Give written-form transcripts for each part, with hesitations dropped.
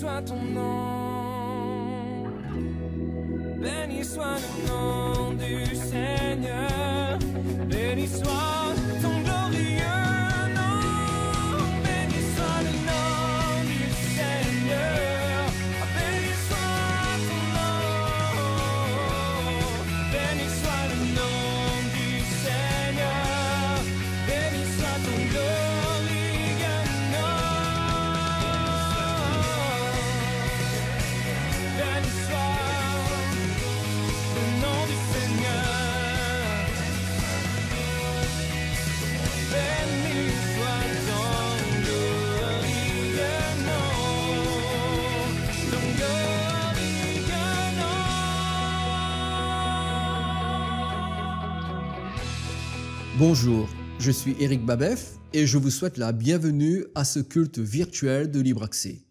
soit ton nom, béni soit le nom du Seigneur, béni soit ton glorieux nom, béni soit le nom du Seigneur, béni soit ton nom, béni soit le nom du Seigneur, béni soit ton glorieux nom, béni soit le nom du Seigneur, béni soit ton glorieux nom, ton glorieux nom. Bonjour, je suis Éric Babef et je vous souhaite la bienvenue à ce culte virtuel de Libre Accès.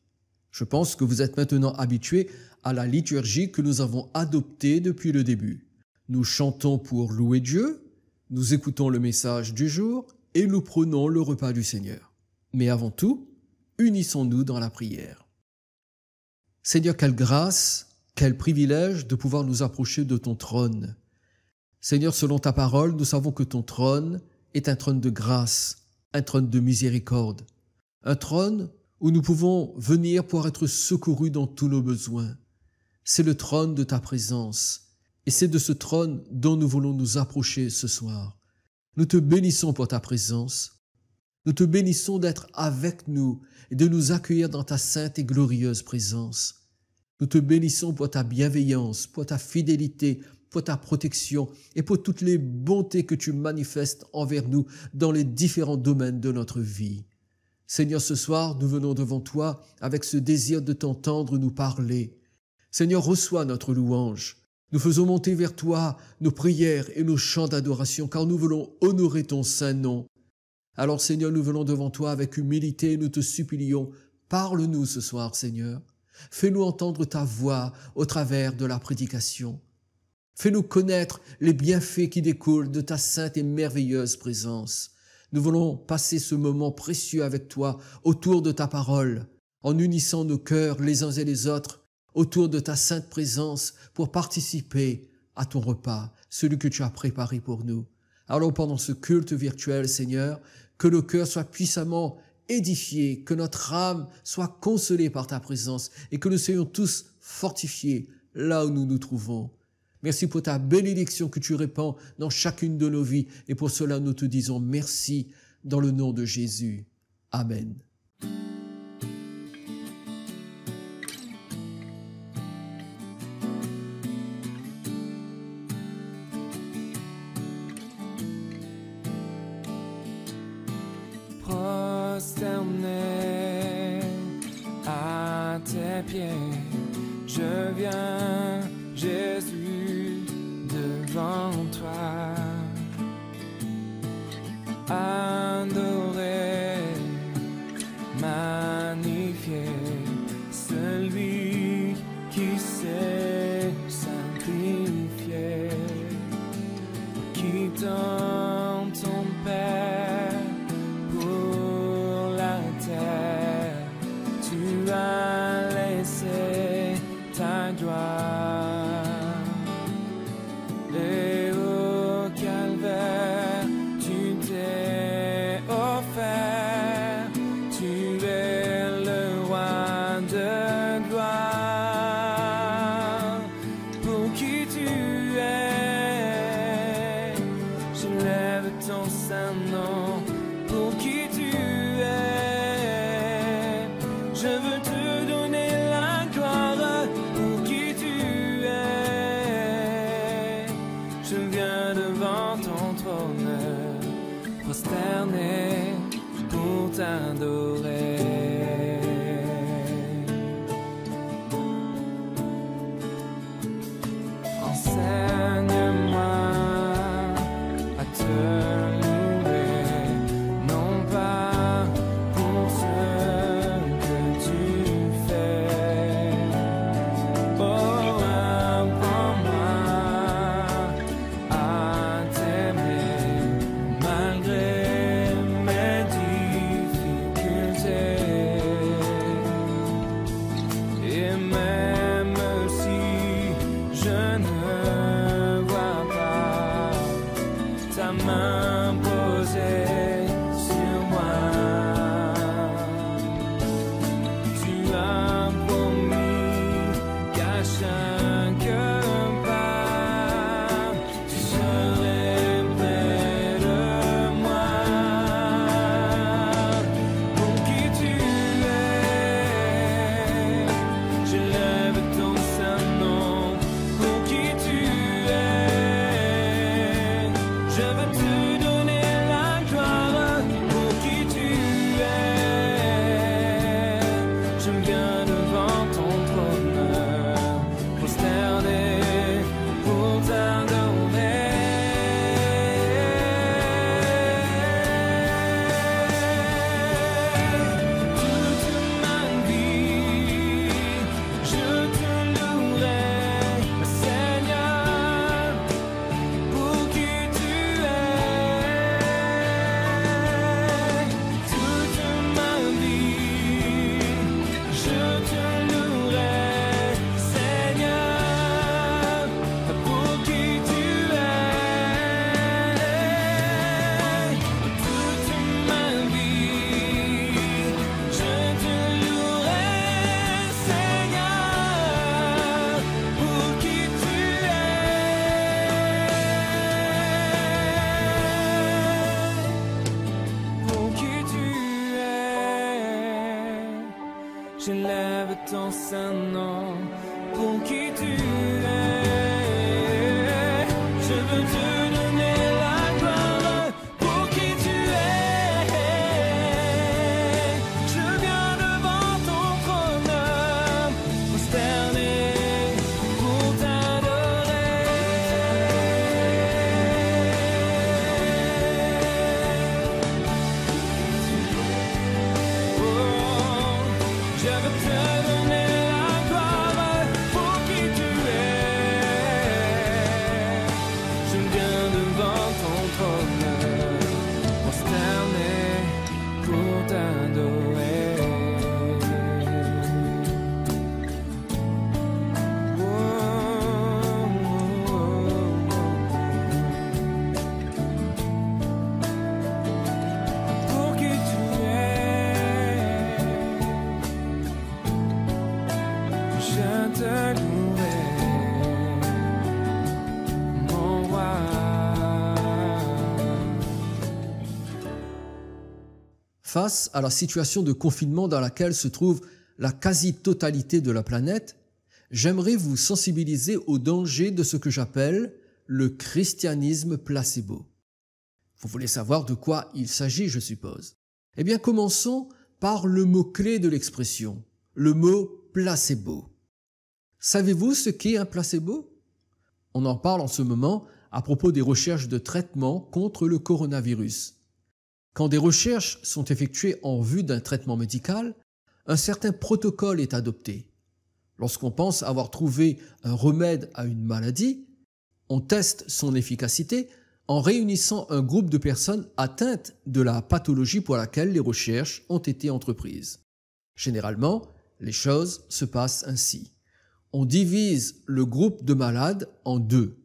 Je pense que vous êtes maintenant habitués à la liturgie que nous avons adoptée depuis le début. Nous chantons pour louer Dieu, nous écoutons le message du jour et nous prenons le repas du Seigneur. Mais avant tout, unissons-nous dans la prière. Seigneur, quelle grâce, quel privilège de pouvoir nous approcher de ton trône. Seigneur, selon ta parole, nous savons que ton trône est un trône de grâce, un trône de miséricorde, un trône où nous pouvons venir pour être secourus dans tous nos besoins. C'est le trône de ta présence et c'est de ce trône dont nous voulons nous approcher ce soir. Nous te bénissons pour ta présence. Nous te bénissons d'être avec nous et de nous accueillir dans ta sainte et glorieuse présence. Nous te bénissons pour ta bienveillance, pour ta fidélité, pour ta protection et pour toutes les bontés que tu manifestes envers nous dans les différents domaines de notre vie. Seigneur, ce soir, nous venons devant toi avec ce désir de t'entendre nous parler. Seigneur, reçois notre louange. Nous faisons monter vers toi nos prières et nos chants d'adoration, car nous voulons honorer ton saint nom. Alors, Seigneur, nous venons devant toi avec humilité et nous te supplions, parle-nous ce soir, Seigneur. Fais-nous entendre ta voix au travers de la prédication. Fais-nous connaître les bienfaits qui découlent de ta sainte et merveilleuse présence. Nous voulons passer ce moment précieux avec toi autour de ta parole, en unissant nos cœurs les uns et les autres autour de ta sainte présence pour participer à ton repas, celui que tu as préparé pour nous. Alors pendant ce culte virtuel, Seigneur, que nos cœurs soient puissamment édifiés, que notre âme soit consolée par ta présence et que nous soyons tous fortifiés là où nous nous trouvons. Merci pour ta bénédiction que tu répands dans chacune de nos vies et pour cela nous te disons merci dans le nom de Jésus. Amen. Prosterné à tes pieds, je viens, Jésus, devant toi, adorer, magnifier celui qui s'est sacrifié, qui donne ton Père pour la terre, tu as laissé ta gloire. Et au calvaire, tu t'es offert, tu es le roi de gloire. Pour qui tu es, je lève ton saint nom. Pour qui tu es, je veux te donner la gloire. Pour qui tu es, je viens devant ton trône, prosterné pour t'adorer. Enseigne-moi à te louer, non pas pour ce que tu fais. Oh, apprends-moi à t'aimer malgré mes difficultés. m'imposer sur moi. Tu as promis qu'à chaque pas, tu serais près de moi. Pour qui tu es, je lève ton saint nom. Pour qui tu es, je veux te donner la gloire. Pour qui tu es, je viens devant ton trône, prosterné pour t'adorer. Toute ma vie, je te louerai, Seigneur, pour qui tu es. Toute ma vie, je te louerai, Seigneur, pour qui tu es. Toute ma vie, je te louerai, Seigneur, pour qui tu es. Pour qui tu es, je lève ton saint nom. Pour qui tu es, je veux te donner la gloire. Pour qui tu es, je viens devant ton trône, prosterné pour t'adorer. Oh, je veux te donner la gloire. Pour qui tu es, je viens devant ton trône, prosterné pour t'adorer. Oh, oh, oh. Pour qui tu es, je te louerai, mon roi. Face à la situation de confinement dans laquelle se trouve la quasi-totalité de la planète, j'aimerais vous sensibiliser au danger de ce que j'appelle le christianisme placebo. Vous voulez savoir de quoi il s'agit, je suppose. Eh bien, commençons par le mot-clé de l'expression, le mot placebo. Savez-vous ce qu'est un placebo? On en parle en ce moment à propos des recherches de traitement contre le coronavirus. Quand des recherches sont effectuées en vue d'un traitement médical, un certain protocole est adopté. Lorsqu'on pense avoir trouvé un remède à une maladie, on teste son efficacité en réunissant un groupe de personnes atteintes de la pathologie pour laquelle les recherches ont été entreprises. Généralement, les choses se passent ainsi. On divise le groupe de malades en deux.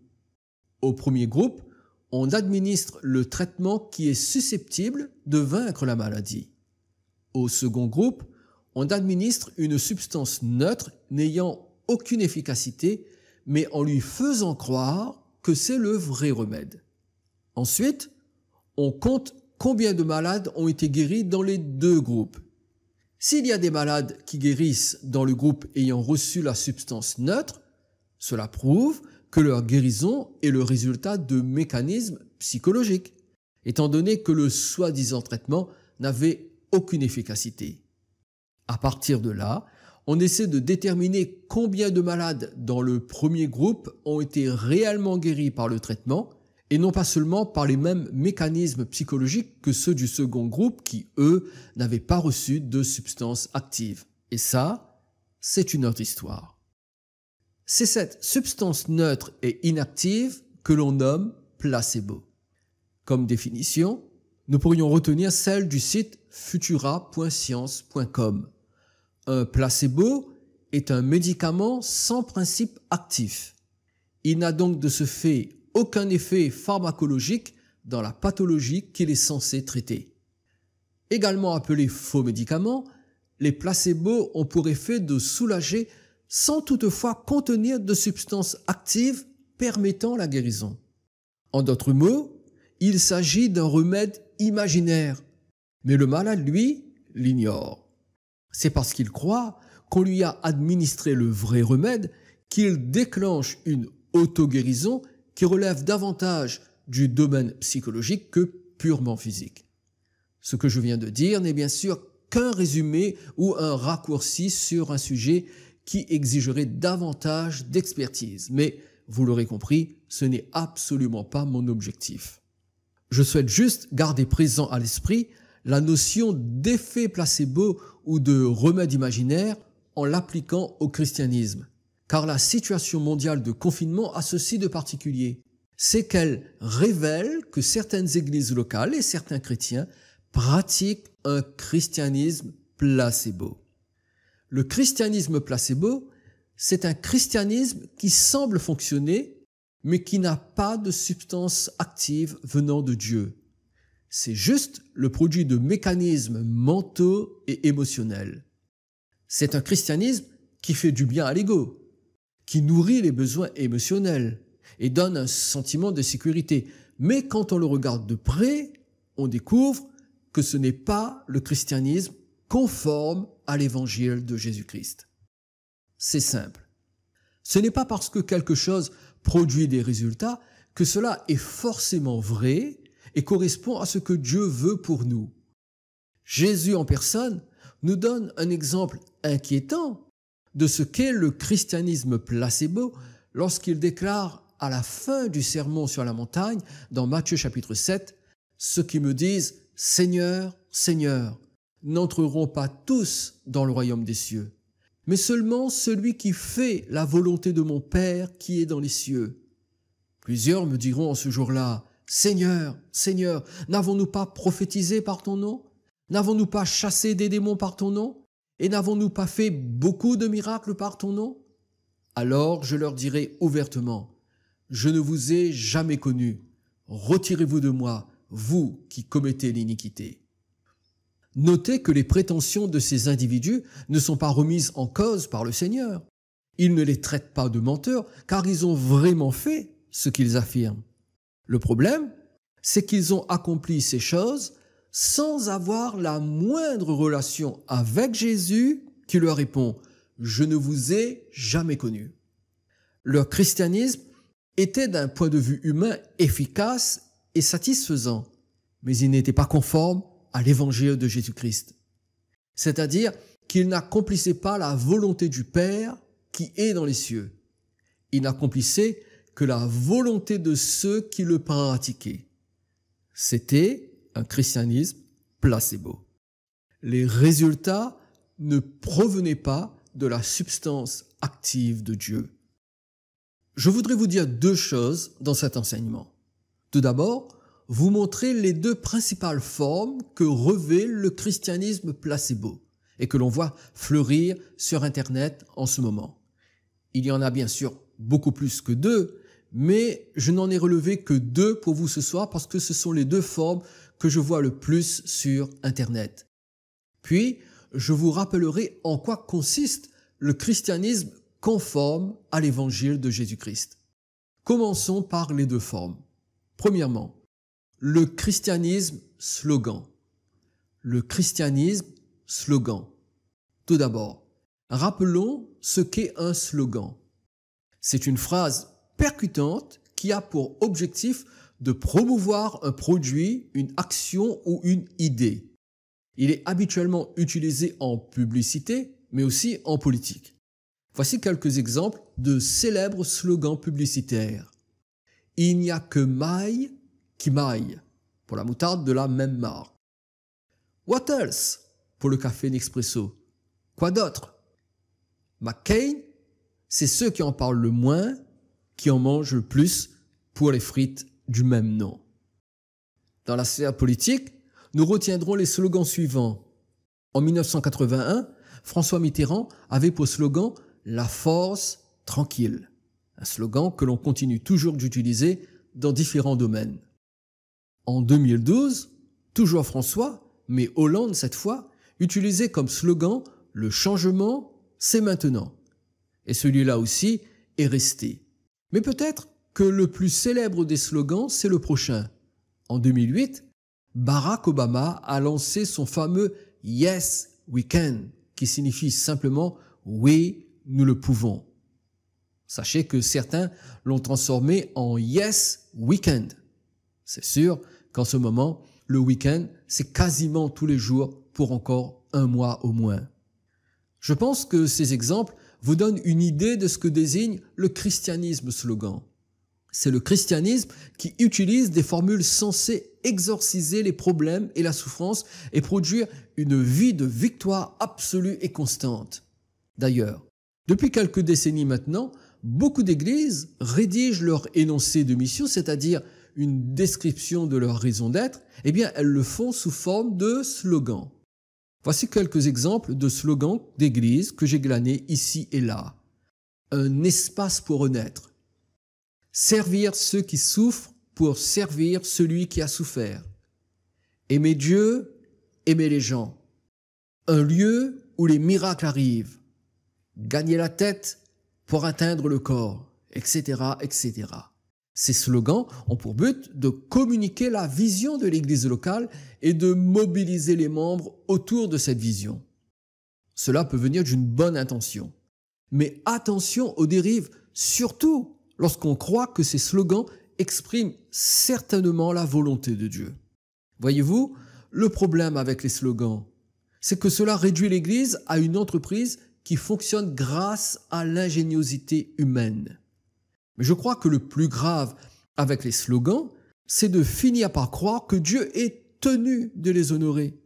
Au premier groupe, on administre le traitement qui est susceptible de vaincre la maladie. Au second groupe, on administre une substance neutre n'ayant aucune efficacité, mais en lui faisant croire que c'est le vrai remède. Ensuite, on compte combien de malades ont été guéris dans les deux groupes. S'il y a des malades qui guérissent dans le groupe ayant reçu la substance neutre, cela prouve que leur guérison est le résultat de mécanismes psychologiques, étant donné que le soi-disant traitement n'avait aucune efficacité. À partir de là, on essaie de déterminer combien de malades dans le premier groupe ont été réellement guéris par le traitement et non pas seulement par les mêmes mécanismes psychologiques que ceux du second groupe qui, eux, n'avaient pas reçu de substance active. Et ça, c'est une autre histoire. C'est cette substance neutre et inactive que l'on nomme placebo. Comme définition, nous pourrions retenir celle du site futura.science.com. Un placebo est un médicament sans principe actif. Il n'a donc de ce fait aucun effet pharmacologique dans la pathologie qu'il est censé traiter. Également appelés faux médicaments, les placebos ont pour effet de soulager sans toutefois contenir de substances actives permettant la guérison. En d'autres mots, il s'agit d'un remède imaginaire, mais le malade, lui, l'ignore. C'est parce qu'il croit qu'on lui a administré le vrai remède qu'il déclenche une auto-guérison qui relève davantage du domaine psychologique que purement physique. Ce que je viens de dire n'est bien sûr qu'un résumé ou un raccourci sur un sujet qui exigerait davantage d'expertise, mais vous l'aurez compris, ce n'est absolument pas mon objectif. Je souhaite juste garder présent à l'esprit la notion d'effet placebo ou de remède imaginaire en l'appliquant au christianisme, car la situation mondiale de confinement a ceci de particulier, c'est qu'elle révèle que certaines églises locales et certains chrétiens pratiquent un christianisme placebo. Le christianisme placebo, c'est un christianisme qui semble fonctionner, mais qui n'a pas de substance active venant de Dieu. C'est juste le produit de mécanismes mentaux et émotionnels. C'est un christianisme qui fait du bien à l'ego, qui nourrit les besoins émotionnels et donne un sentiment de sécurité. Mais quand on le regarde de près, on découvre que ce n'est pas le christianisme conforme à l'évangile de Jésus-Christ. C'est simple. Ce n'est pas parce que quelque chose produit des résultats que cela est forcément vrai et correspond à ce que Dieu veut pour nous. Jésus en personne nous donne un exemple inquiétant de ce qu'est le christianisme placebo lorsqu'il déclare à la fin du sermon sur la montagne, dans Matthieu chapitre 7, « Ceux qui me disent « Seigneur, Seigneur », n'entreront pas tous dans le royaume des cieux, mais seulement celui qui fait la volonté de mon Père qui est dans les cieux. » Plusieurs me diront en ce jour-là, « Seigneur, Seigneur, n'avons-nous pas prophétisé par ton nom? N'avons-nous pas chassé des démons par ton nom? Et n'avons-nous pas fait beaucoup de miracles par ton nom? » Alors je leur dirai ouvertement, « Je ne vous ai jamais connu. Retirez-vous de moi, vous qui commettez l'iniquité. » Notez que les prétentions de ces individus ne sont pas remises en cause par le Seigneur. Il ne les traite pas de menteurs, car ils ont vraiment fait ce qu'ils affirment. Le problème, c'est qu'ils ont accompli ces choses sans avoir la moindre relation avec Jésus qui leur répond « Je ne vous ai jamais connu ». Leur christianisme était d'un point de vue humain efficace et satisfaisant, mais il n'était pas conforme à l'évangile de Jésus-Christ. C'est-à-dire qu'il n'accomplissait pas la volonté du Père qui est dans les cieux. Il n'accomplissait que la volonté de ceux qui le pratiquaient. C'était un christianisme placebo. Les résultats ne provenaient pas de la substance active de Dieu. Je voudrais vous dire deux choses dans cet enseignement. Tout d'abord, vous montrer les deux principales formes que revêt le christianisme placebo et que l'on voit fleurir sur Internet en ce moment. Il y en a bien sûr beaucoup plus que deux, mais je n'en ai relevé que deux pour vous ce soir parce que ce sont les deux formes que je vois le plus sur Internet. Puis, je vous rappellerai en quoi consiste le christianisme conforme à l'évangile de Jésus-Christ. Commençons par les deux formes. Premièrement, le christianisme slogan. Le christianisme slogan. Tout d'abord, rappelons ce qu'est un slogan. C'est une phrase percutante qui a pour objectif de promouvoir un produit, une action ou une idée. Il est habituellement utilisé en publicité, mais aussi en politique. Voici quelques exemples de célèbres slogans publicitaires. Il n'y a que maille qui maille, pour la moutarde de la même marque. What else? Pour le café Nespresso. Quoi d'autre? McCain, c'est ceux qui en parlent le moins, qui en mangent le plus pour les frites du même nom. Dans la sphère politique, nous retiendrons les slogans suivants. En 1981, François Mitterrand avait pour slogan « La force tranquille », un slogan que l'on continue toujours d'utiliser dans différents domaines. En 2012, toujours François, mais Hollande cette fois, utilisait comme slogan « Le changement, c'est maintenant ». Et celui-là aussi est resté. Mais peut-être que le plus célèbre des slogans, c'est le prochain. En 2008, Barack Obama a lancé son fameux « Yes, we can », qui signifie simplement « Oui, nous le pouvons ». Sachez que certains l'ont transformé en « Yes, weekend ». C'est sûr qu'en ce moment, le week-end, c'est quasiment tous les jours pour encore un mois au moins. Je pense que ces exemples vous donnent une idée de ce que désigne le christianisme slogan. C'est le christianisme qui utilise des formules censées exorciser les problèmes et la souffrance et produire une vie de victoire absolue et constante. D'ailleurs, depuis quelques décennies maintenant, beaucoup d'églises rédigent leur énoncé de mission, c'est-à-dire une description de leur raison d'être, eh bien elles le font sous forme de slogans. Voici quelques exemples de slogans d'églises que j'ai glanés ici et là. Un espace pour renaître. Servir ceux qui souffrent pour servir celui qui a souffert. Aimer Dieu, aimer les gens. Un lieu où les miracles arrivent. Gagner la tête pour atteindre le corps, etc., etc. Ces slogans ont pour but de communiquer la vision de l'église locale et de mobiliser les membres autour de cette vision. Cela peut venir d'une bonne intention. Mais attention aux dérives, surtout lorsqu'on croit que ces slogans expriment certainement la volonté de Dieu. Voyez-vous, le problème avec les slogans, c'est que cela réduit l'Église à une entreprise qui fonctionne grâce à l'ingéniosité humaine. Mais je crois que le plus grave avec les slogans, c'est de finir par croire que Dieu est tenu de les honorer.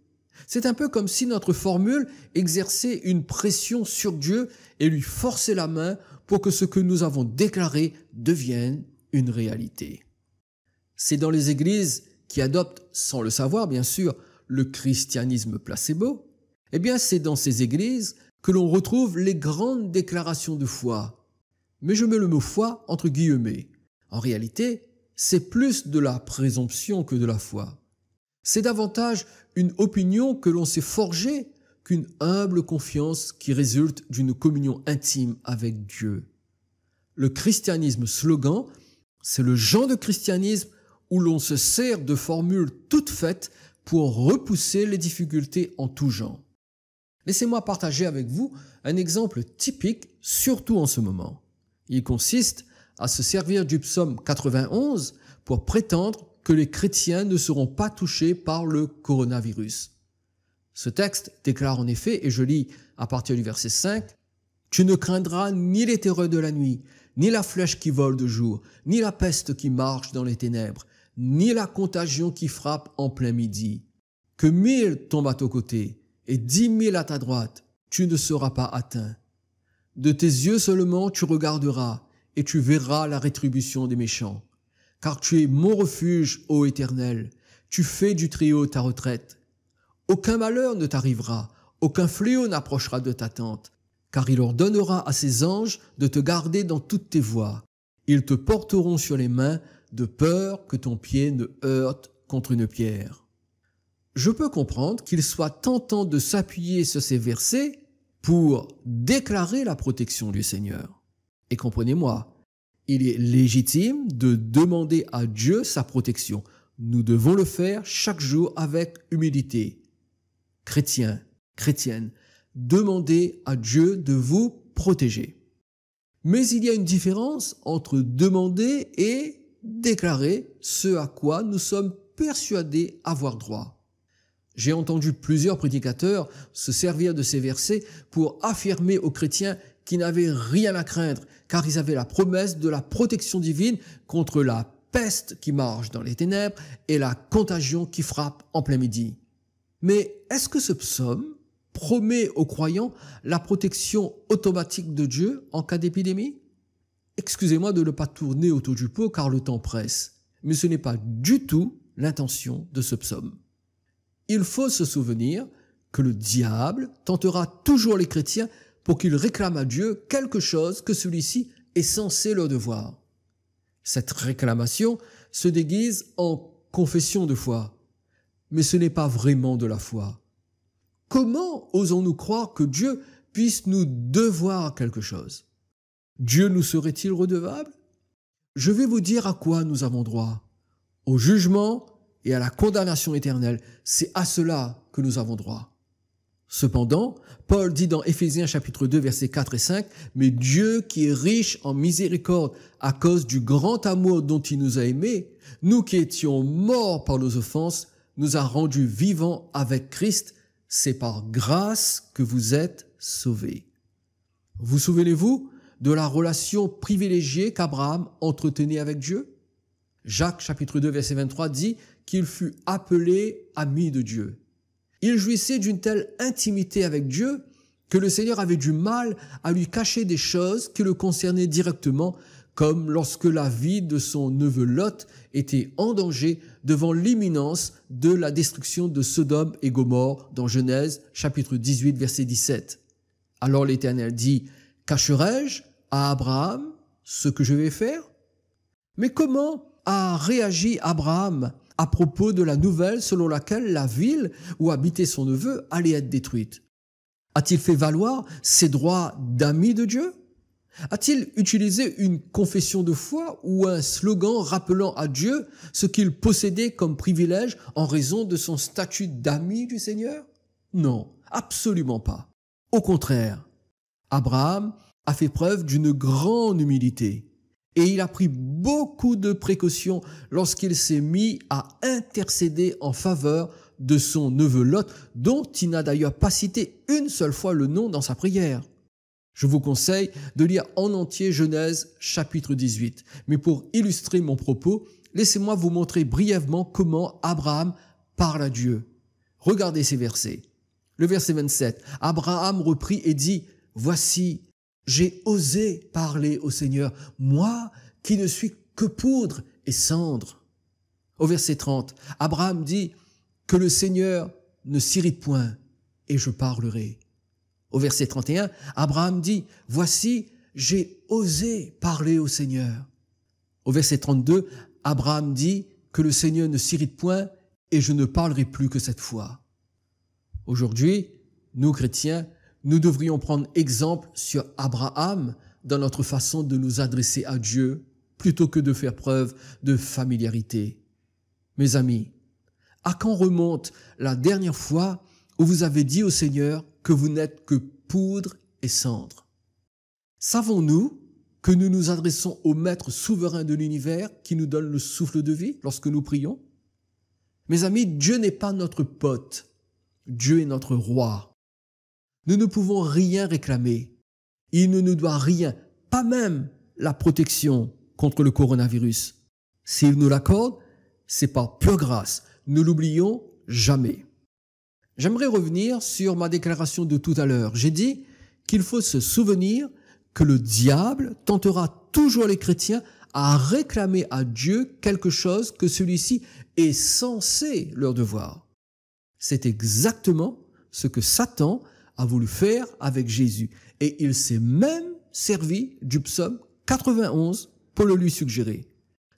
C'est un peu comme si notre formule exerçait une pression sur Dieu et lui forçait la main pour que ce que nous avons déclaré devienne une réalité. C'est dans les églises qui adoptent, sans le savoir bien sûr, le christianisme placebo, eh bien c'est dans ces églises que l'on retrouve les grandes déclarations de foi. Mais je mets le mot foi entre guillemets. En réalité, c'est plus de la présomption que de la foi. C'est davantage une opinion que l'on s'est forgée qu'une humble confiance qui résulte d'une communion intime avec Dieu. Le christianisme slogan, c'est le genre de christianisme où l'on se sert de formules toutes faites pour repousser les difficultés en tout genre. Laissez-moi partager avec vous un exemple typique, surtout en ce moment. Il consiste à se servir du psaume 91 pour prétendre que les chrétiens ne seront pas touchés par le coronavirus. Ce texte déclare en effet, et je lis à partir du verset 5, « Tu ne craindras ni les terreurs de la nuit, ni la flèche qui vole de jour, ni la peste qui marche dans les ténèbres, ni la contagion qui frappe en plein midi. Que 1000 tombent à ton côté et 10 000 à ta droite, tu ne seras pas atteint. De tes yeux seulement tu regarderas et tu verras la rétribution des méchants. Car tu es mon refuge, ô Éternel, tu fais du Très-Haut ta retraite. Aucun malheur ne t'arrivera, aucun fléau n'approchera de ta tente, car il ordonnera à ses anges de te garder dans toutes tes voies. Ils te porteront sur les mains, de peur que ton pied ne heurte contre une pierre. » Je peux comprendre qu'il soit tentant de s'appuyer sur ces versets pour déclarer la protection du Seigneur. Et comprenez-moi, il est légitime de demander à Dieu sa protection. Nous devons le faire chaque jour avec humilité. Chrétiens, chrétiennes, demandez à Dieu de vous protéger. Mais il y a une différence entre demander et déclarer ce à quoi nous sommes persuadés avoir droit. J'ai entendu plusieurs prédicateurs se servir de ces versets pour affirmer aux chrétiens qu'ils n'avaient rien à craindre, car ils avaient la promesse de la protection divine contre la peste qui marche dans les ténèbres et la contagion qui frappe en plein midi. Mais est-ce que ce psaume promet aux croyants la protection automatique de Dieu en cas d'épidémie? Excusez-moi de ne pas tourner autour du pot car le temps presse, mais ce n'est pas du tout l'intention de ce psaume. Il faut se souvenir que le diable tentera toujours les chrétiens pour qu'ils réclament à Dieu quelque chose que celui-ci est censé leur devoir. Cette réclamation se déguise en confession de foi, mais ce n'est pas vraiment de la foi. Comment osons-nous croire que Dieu puisse nous devoir quelque chose? Dieu nous serait-il redevable? Je vais vous dire à quoi nous avons droit. Au jugement et à la condamnation éternelle. C'est à cela que nous avons droit. Cependant, Paul dit dans Éphésiens chapitre 2 versets 4 et 5, « Mais Dieu qui est riche en miséricorde à cause du grand amour dont il nous a aimés, nous qui étions morts par nos offenses, nous a rendus vivants avec Christ. C'est par grâce que vous êtes sauvés. » Vous souvenez-vous de la relation privilégiée qu'Abraham entretenait avec Dieu? Jacques chapitre 2 verset 23 dit qu'il fut appelé ami de Dieu. Il jouissait d'une telle intimité avec Dieu que le Seigneur avait du mal à lui cacher des choses qui le concernaient directement, comme lorsque la vie de son neveu Lot était en danger devant l'imminence de la destruction de Sodome et Gomorrhe dans Genèse chapitre 18 verset 17. Alors l'Éternel dit, « Cacherai-je à Abraham ce que je vais faire ?» Mais comment a réagi Abraham à propos de la nouvelle selon laquelle la ville où habitait son neveu allait être détruite? A-t-il fait valoir ses droits d'ami de Dieu? A-t-il utilisé une confession de foi ou un slogan rappelant à Dieu ce qu'il possédait comme privilège en raison de son statut d'ami du Seigneur? Non, absolument pas. Au contraire, Abraham a fait preuve d'une grande humilité. Et il a pris beaucoup de précautions lorsqu'il s'est mis à intercéder en faveur de son neveu Lot, dont il n'a d'ailleurs pas cité une seule fois le nom dans sa prière. Je vous conseille de lire en entier Genèse chapitre 18. Mais pour illustrer mon propos, laissez-moi vous montrer brièvement comment Abraham parle à Dieu. Regardez ces versets. Le verset 27, Abraham reprit et dit, « Voici, j'ai osé parler au Seigneur, moi qui ne suis que poudre et cendre. » Au verset 30, Abraham dit que le Seigneur ne s'irrite point et je parlerai. Au verset 31, Abraham dit, « Voici, j'ai osé parler au Seigneur. » Au verset 32, Abraham dit que le Seigneur ne s'irrite point et je ne parlerai plus que cette fois. Aujourd'hui, nous chrétiens, nous devrions prendre exemple sur Abraham dans notre façon de nous adresser à Dieu plutôt que de faire preuve de familiarité. Mes amis, à quand remonte la dernière fois où vous avez dit au Seigneur que vous n'êtes que poudre et cendre? Savons-nous que nous nous adressons au Maître souverain de l'univers qui nous donne le souffle de vie lorsque nous prions? Mes amis, Dieu n'est pas notre pote, Dieu est notre roi. Nous ne pouvons rien réclamer. Il ne nous doit rien, pas même la protection contre le coronavirus. S'il nous l'accorde, c'est par pure grâce. Ne l'oublions jamais. J'aimerais revenir sur ma déclaration de tout à l'heure. J'ai dit qu'il faut se souvenir que le diable tentera toujours les chrétiens à réclamer à Dieu quelque chose que celui-ci est censé leur devoir. C'est exactement ce que Satan a voulu faire avec Jésus. Et il s'est même servi du psaume 91 pour le lui suggérer.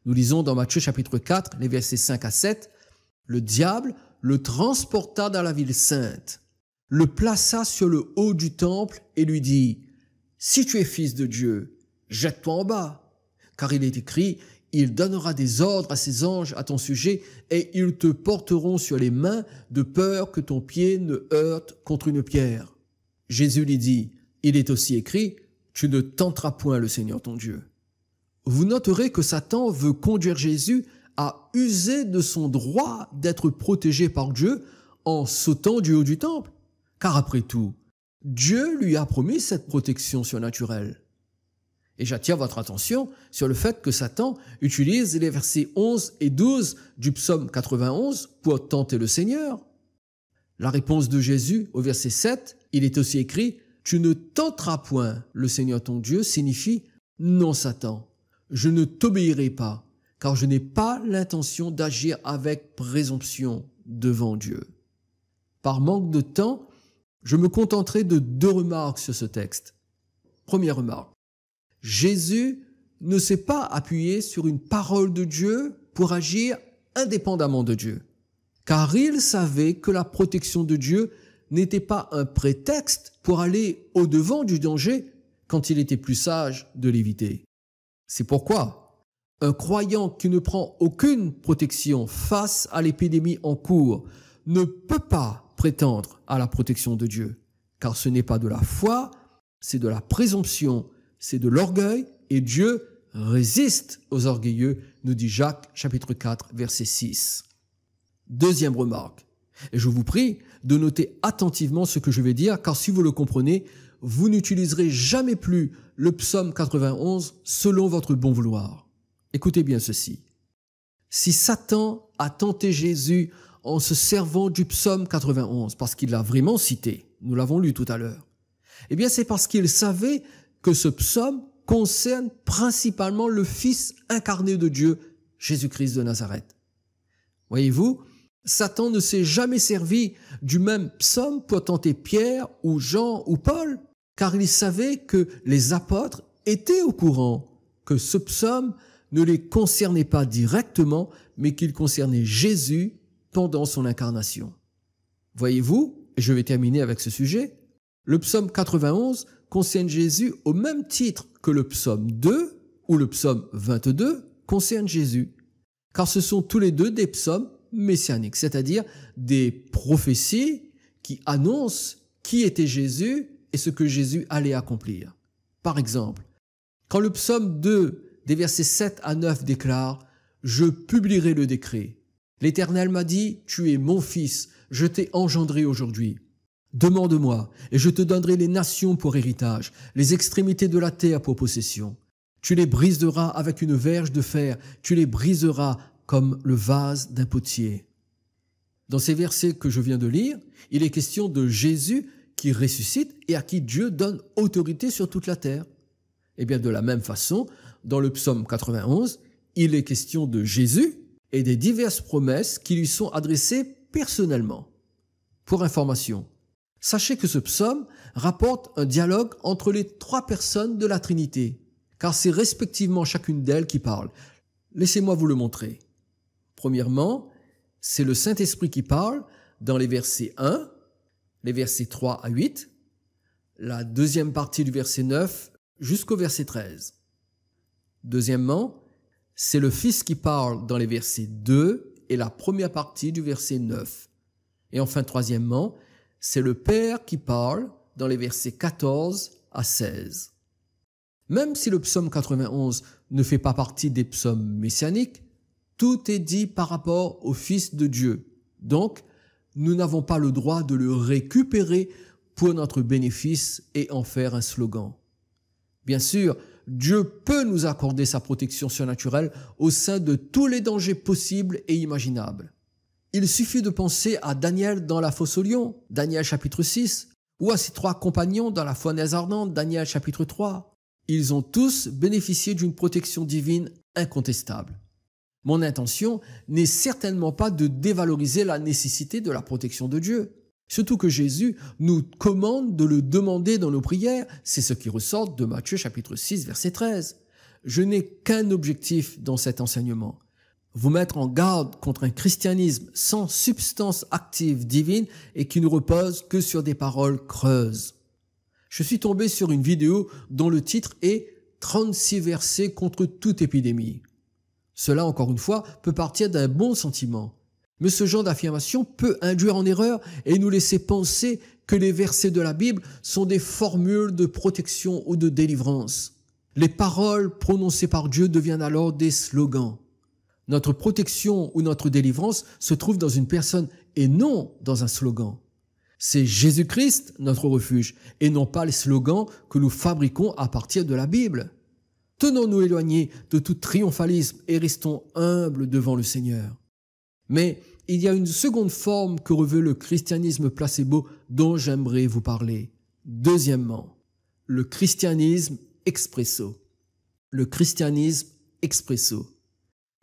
Nous lisons dans Matthieu chapitre 4, les versets 5 à 7, « Le diable le transporta dans la ville sainte, le plaça sur le haut du temple et lui dit, « Si tu es fils de Dieu, jette-toi en bas, car il est écrit, il donnera des ordres à ses anges à ton sujet et ils te porteront sur les mains de peur que ton pied ne heurte contre une pierre. » Jésus lui dit, « Il est aussi écrit, tu ne tenteras point le Seigneur ton Dieu. » Vous noterez que Satan veut conduire Jésus à user de son droit d'être protégé par Dieu en sautant du haut du temple. Car après tout, Dieu lui a promis cette protection surnaturelle. Et j'attire votre attention sur le fait que Satan utilise les versets 11 et 12 du psaume 91 pour tenter le Seigneur. La réponse de Jésus au verset 7, il est aussi écrit « Tu ne tenteras point le Seigneur ton Dieu » signifie « Non Satan, je ne t'obéirai pas, car je n'ai pas l'intention d'agir avec présomption devant Dieu. » Par manque de temps, je me contenterai de 2 remarques sur ce texte. Première remarque. Jésus ne s'est pas appuyé sur une parole de Dieu pour agir indépendamment de Dieu. Car il savait que la protection de Dieu n'était pas un prétexte pour aller au-devant du danger quand il était plus sage de l'éviter. C'est pourquoi un croyant qui ne prend aucune protection face à l'épidémie en cours ne peut pas prétendre à la protection de Dieu, car ce n'est pas de la foi, c'est de la présomption, c'est de l'orgueil, et Dieu résiste aux orgueilleux, nous dit Jacques chapitre 4 verset 6. Deuxième remarque, et je vous prie de noter attentivement ce que je vais dire, car si vous le comprenez, vous n'utiliserez jamais plus le psaume 91 selon votre bon vouloir. Écoutez bien ceci. Si Satan a tenté Jésus en se servant du psaume 91, parce qu'il l'a vraiment cité, nous l'avons lu tout à l'heure, eh bien c'est parce qu'il savait que ce psaume concerne principalement le Fils incarné de Dieu, Jésus-Christ de Nazareth. Voyez-vous, Satan ne s'est jamais servi du même psaume pour tenter Pierre ou Jean ou Paul, car il savait que les apôtres étaient au courant que ce psaume ne les concernait pas directement, mais qu'il concernait Jésus pendant son incarnation. Voyez-vous, et je vais terminer avec ce sujet, le psaume 91 concerne Jésus au même titre que le psaume 2 ou le psaume 22 concerne Jésus, car ce sont tous les deux des psaumes messianiques, c'est-à-dire des prophéties qui annoncent qui était Jésus et ce que Jésus allait accomplir. Par exemple, quand le psaume 2 des versets 7 à 9 déclare « Je publierai le décret. L'Éternel m'a dit, tu es mon fils, je t'ai engendré aujourd'hui. Demande-moi, et je te donnerai les nations pour héritage, les extrémités de la terre pour possession. Tu les briseras avec une verge de fer, tu les briseras comme le vase d'un potier. » Dans ces versets que je viens de lire, il est question de Jésus qui ressuscite et à qui Dieu donne autorité sur toute la terre. Et bien de la même façon, dans le psaume 91, il est question de Jésus et des diverses promesses qui lui sont adressées personnellement. Pour information, sachez que ce psaume rapporte un dialogue entre les trois personnes de la Trinité, car c'est respectivement chacune d'elles qui parle. Laissez-moi vous le montrer. Premièrement, c'est le Saint-Esprit qui parle dans les versets 1, les versets 3 à 8, la deuxième partie du verset 9 jusqu'au verset 13. Deuxièmement, c'est le Fils qui parle dans les versets 2 et la première partie du verset 9. Et enfin, troisièmement, c'est le Père qui parle dans les versets 14 à 16. Même si le psaume 91 ne fait pas partie des psaumes messianiques, tout est dit par rapport au Fils de Dieu. Donc, nous n'avons pas le droit de le récupérer pour notre bénéfice et en faire un slogan. Bien sûr, Dieu peut nous accorder sa protection surnaturelle au sein de tous les dangers possibles et imaginables. Il suffit de penser à Daniel dans la fosse aux lions, Daniel chapitre 6, ou à ses trois compagnons dans la fournaise ardente, Daniel chapitre 3. Ils ont tous bénéficié d'une protection divine incontestable. Mon intention n'est certainement pas de dévaloriser la nécessité de la protection de Dieu. Surtout que Jésus nous commande de le demander dans nos prières. C'est ce qui ressort de Matthieu chapitre 6 verset 13. Je n'ai qu'un objectif dans cet enseignement. Vous mettre en garde contre un christianisme sans substance active divine et qui ne repose que sur des paroles creuses. Je suis tombé sur une vidéo dont le titre est « 36 versets contre toute épidémie ». Cela, encore une fois, peut partir d'un bon sentiment. Mais ce genre d'affirmation peut induire en erreur et nous laisser penser que les versets de la Bible sont des formules de protection ou de délivrance. Les paroles prononcées par Dieu deviennent alors des slogans. Notre protection ou notre délivrance se trouve dans une personne et non dans un slogan. C'est Jésus-Christ notre refuge et non pas les slogans que nous fabriquons à partir de la Bible. Tenons-nous éloignés de tout triomphalisme et restons humbles devant le Seigneur. Mais il y a une seconde forme que revêt le christianisme placebo dont j'aimerais vous parler. Deuxièmement, le christianisme expresso. Le christianisme expresso.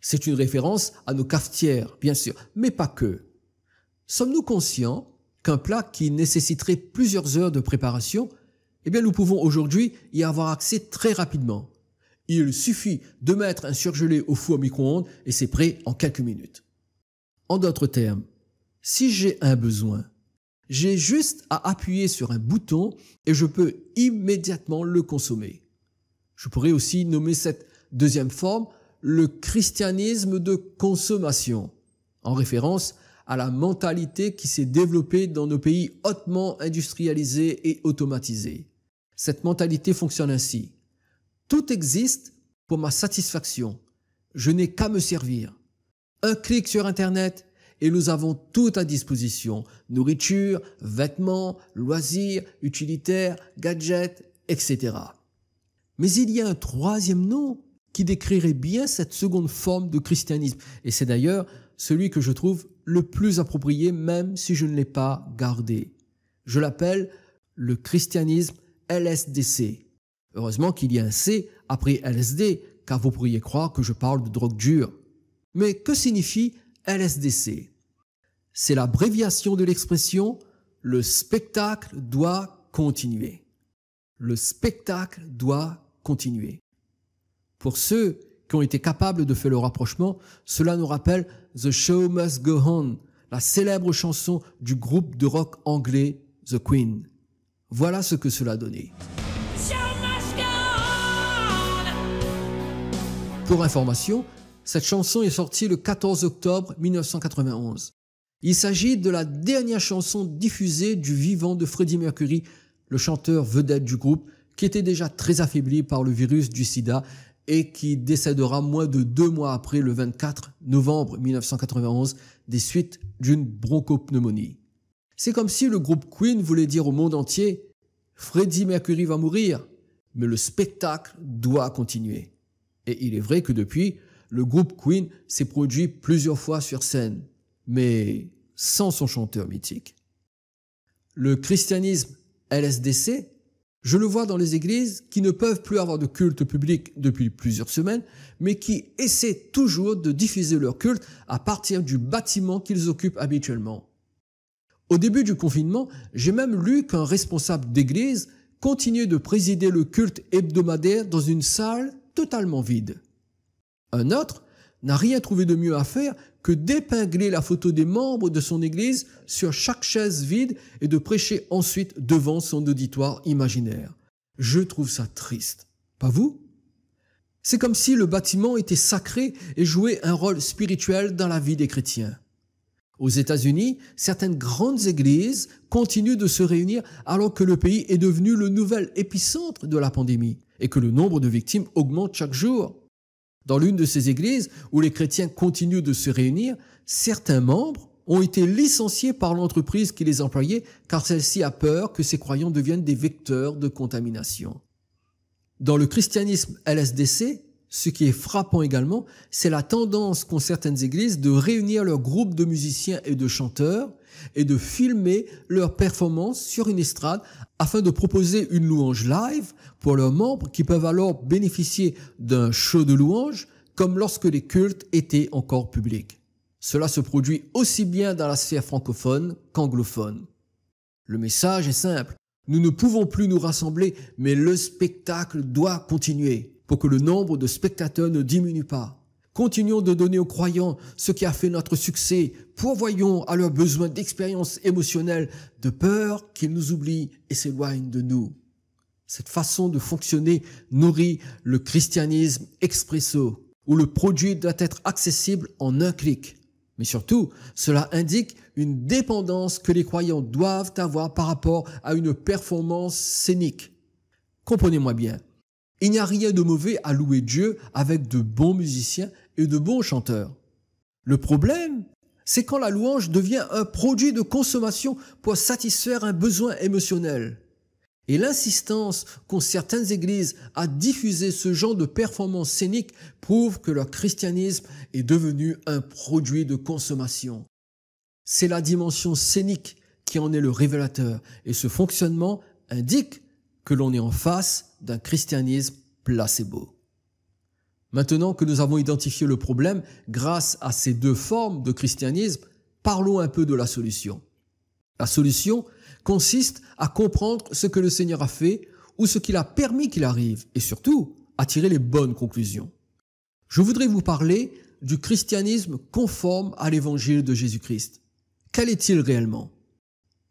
C'est une référence à nos cafetières, bien sûr, mais pas que. Sommes-nous conscients qu'un plat qui nécessiterait plusieurs heures de préparation, eh bien nous pouvons aujourd'hui y avoir accès très rapidement. Il suffit de mettre un surgelé au four micro-ondes et c'est prêt en quelques minutes. En d'autres termes, si j'ai un besoin, j'ai juste à appuyer sur un bouton et je peux immédiatement le consommer. Je pourrais aussi nommer cette deuxième forme le christianisme de consommation, en référence à la mentalité qui s'est développée dans nos pays hautement industrialisés et automatisés. Cette mentalité fonctionne ainsi. Tout existe pour ma satisfaction. Je n'ai qu'à me servir. Un clic sur Internet et nous avons tout à disposition. Nourriture, vêtements, loisirs, utilitaires, gadgets, etc. Mais il y a un troisième nom qui décrirait bien cette seconde forme de christianisme. Et c'est d'ailleurs celui que je trouve le plus approprié, même si je ne l'ai pas gardé. Je l'appelle le christianisme LSDC. Heureusement qu'il y a un C après LSD, car vous pourriez croire que je parle de drogue dure. Mais que signifie LSDC? C'est l'abréviation de l'expression « le spectacle doit continuer ». Le spectacle doit continuer. Pour ceux qui ont été capables de faire le rapprochement, cela nous rappelle « The Show Must Go On », la célèbre chanson du groupe de rock anglais The Queen. Voilà ce que cela donnait. Pour information, cette chanson est sortie le 14 octobre 1991. Il s'agit de la dernière chanson diffusée du vivant de Freddie Mercury, le chanteur vedette du groupe, qui était déjà très affaibli par le virus du sida et qui décédera moins de 2 mois après, le 24 novembre 1991, des suites d'une bronchopneumonie. C'est comme si le groupe Queen voulait dire au monde entier « Freddie Mercury va mourir, mais le spectacle doit continuer ». Et il est vrai que depuis, le groupe Queen s'est produit plusieurs fois sur scène, mais sans son chanteur mythique. Le christianisme LSDC, je le vois dans les églises qui ne peuvent plus avoir de culte public depuis plusieurs semaines, mais qui essaient toujours de diffuser leur culte à partir du bâtiment qu'ils occupent habituellement. Au début du confinement, j'ai même lu qu'un responsable d'église continuait de présider le culte hebdomadaire dans une salle totalement vide. Un autre n'a rien trouvé de mieux à faire que d'épingler la photo des membres de son église sur chaque chaise vide et de prêcher ensuite devant son auditoire imaginaire. Je trouve ça triste. Pas vous? C'est comme si le bâtiment était sacré et jouait un rôle spirituel dans la vie des chrétiens. Aux États-Unis, certaines grandes églises continuent de se réunir alors que le pays est devenu le nouvel épicentre de la pandémie et que le nombre de victimes augmente chaque jour. Dans l'une de ces églises où les chrétiens continuent de se réunir, certains membres ont été licenciés par l'entreprise qui les employait car celle-ci a peur que ces croyants deviennent des vecteurs de contamination. Dans le christianisme LSDC, ce qui est frappant également, c'est la tendance qu'ont certaines églises de réunir leurs groupes de musiciens et de chanteurs et de filmer leurs performances sur une estrade afin de proposer une louange live pour leurs membres qui peuvent alors bénéficier d'un show de louange comme lorsque les cultes étaient encore publics. Cela se produit aussi bien dans la sphère francophone qu'anglophone. Le message est simple. Nous ne pouvons plus nous rassembler, mais le spectacle doit continuer pour que le nombre de spectateurs ne diminue pas. Continuons de donner aux croyants ce qui a fait notre succès. Pourvoyons à leurs besoins d'expérience émotionnelle, de peur qu'ils nous oublient et s'éloignent de nous. Cette façon de fonctionner nourrit le christianisme expresso, où le produit doit être accessible en un clic. Mais surtout, cela indique une dépendance que les croyants doivent avoir par rapport à une performance scénique. Comprenez-moi bien, il n'y a rien de mauvais à louer Dieu avec de bons musiciens et de bons chanteurs. Le problème, c'est quand la louange devient un produit de consommation pour satisfaire un besoin émotionnel. Et l'insistance qu'ont certaines églises à diffuser ce genre de performance scénique prouve que leur christianisme est devenu un produit de consommation. C'est la dimension scénique qui en est le révélateur et ce fonctionnement indique que l'on est en face d'un christianisme placebo. Maintenant que nous avons identifié le problème grâce à ces deux formes de christianisme, parlons un peu de la solution. La solution consiste à comprendre ce que le Seigneur a fait ou ce qu'il a permis qu'il arrive et surtout à tirer les bonnes conclusions. Je voudrais vous parler du christianisme conforme à l'évangile de Jésus-Christ. Quel est-il réellement?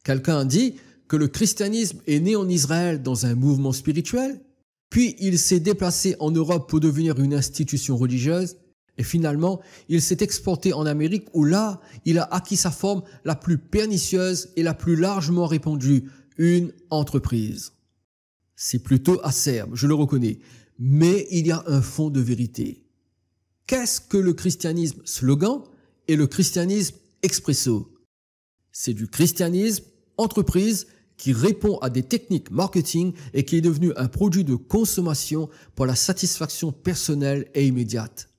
Quelqu'un a dit que le christianisme est né en Israël dans un mouvement spirituel, puis il s'est déplacé en Europe pour devenir une institution religieuse, et finalement, il s'est exporté en Amérique où là, il a acquis sa forme la plus pernicieuse et la plus largement répandue, une entreprise. C'est plutôt acerbe, je le reconnais, mais il y a un fond de vérité. Qu'est-ce que le christianisme slogan et le christianisme expresso? C'est du christianisme entreprise qui répond à des techniques marketing et qui est devenu un produit de consommation pour la satisfaction personnelle et immédiate.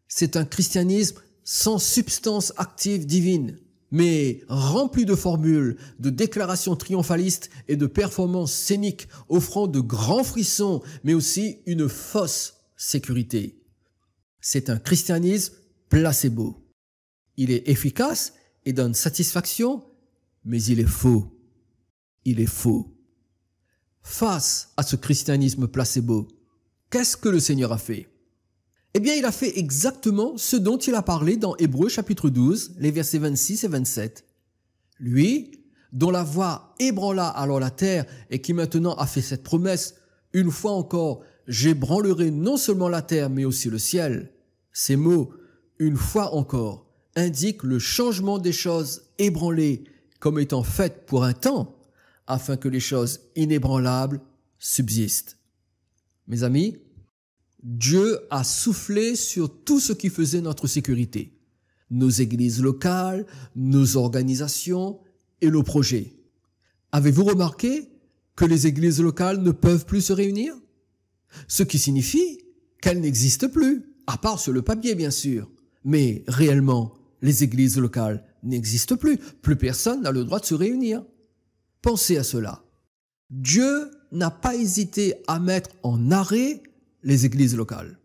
C'est un christianisme sans substance active divine, mais rempli de formules, de déclarations triomphalistes et de performances scéniques offrant de grands frissons, mais aussi une fausse sécurité. C'est un christianisme placebo. Il est efficace et donne satisfaction, mais il est faux. Il est faux. Face à ce christianisme placebo, qu'est-ce que le Seigneur a fait? Eh bien, il a fait exactement ce dont il a parlé dans Hébreux chapitre 12, les versets 26 et 27. Lui, dont la voix ébranla alors la terre et qui maintenant a fait cette promesse, une fois encore, j'ébranlerai non seulement la terre mais aussi le ciel. Ces mots, une fois encore, indiquent le changement des choses ébranlées comme étant faites pour un temps, afin que les choses inébranlables subsistent. Mes amis, Dieu a soufflé sur tout ce qui faisait notre sécurité, nos églises locales, nos organisations et nos projets. Avez-vous remarqué que les églises locales ne peuvent plus se réunir? Ce qui signifie qu'elles n'existent plus, à part sur le papier bien sûr. Mais réellement, les églises locales n'existent plus. Plus personne n'a le droit de se réunir. Pensez à cela. Dieu n'a pas hésité à mettre en arrêt les églises locales.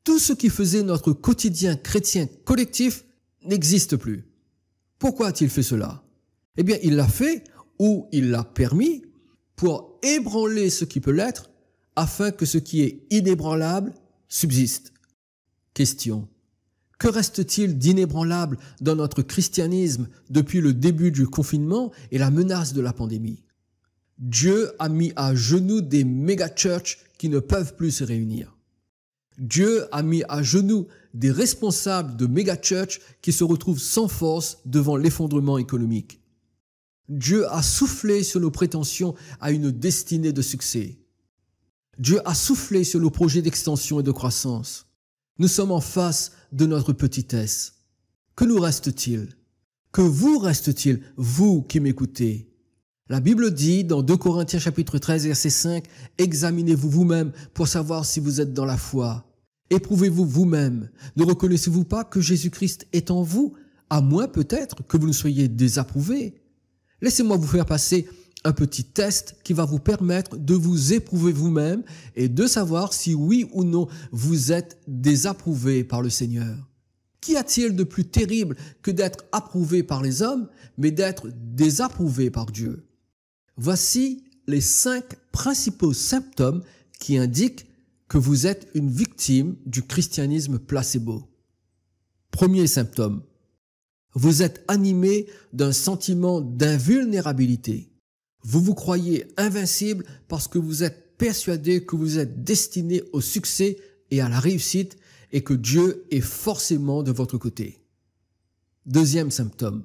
Tout ce qui faisait notre quotidien chrétien collectif n'existe plus. Pourquoi a-t-il fait cela? Eh bien, il l'a fait ou il l'a permis pour ébranler ce qui peut l'être afin que ce qui est inébranlable subsiste. Question. Que reste-t-il d'inébranlable dans notre christianisme depuis le début du confinement et la menace de la pandémie? Dieu a mis à genoux des méga-churches qui ne peuvent plus se réunir. Dieu a mis à genoux des responsables de méga-churches qui se retrouvent sans force devant l'effondrement économique. Dieu a soufflé sur nos prétentions à une destinée de succès. Dieu a soufflé sur nos projets d'extension et de croissance. Nous sommes en face de notre petitesse. Que nous reste-t-il? Que vous reste-t-il, vous qui m'écoutez? La Bible dit dans 2 Corinthiens chapitre 13 verset 5, « Examinez-vous vous-même pour savoir si vous êtes dans la foi. Éprouvez-vous vous-même. Ne reconnaissez-vous pas que Jésus-Christ est en vous, à moins peut-être que vous ne soyez désapprouvé. » Laissez-moi vous faire passer un petit test qui va vous permettre de vous éprouver vous-même et de savoir si oui ou non vous êtes désapprouvé par le Seigneur. Qu'y a-t-il de plus terrible que d'être approuvé par les hommes, mais d'être désapprouvé par Dieu? Voici les 5 principaux symptômes qui indiquent que vous êtes une victime du christianisme placebo. Premier symptôme. Vous êtes animé d'un sentiment d'invulnérabilité. Vous vous croyez invincible parce que vous êtes persuadé que vous êtes destiné au succès et à la réussite et que Dieu est forcément de votre côté. Deuxième symptôme.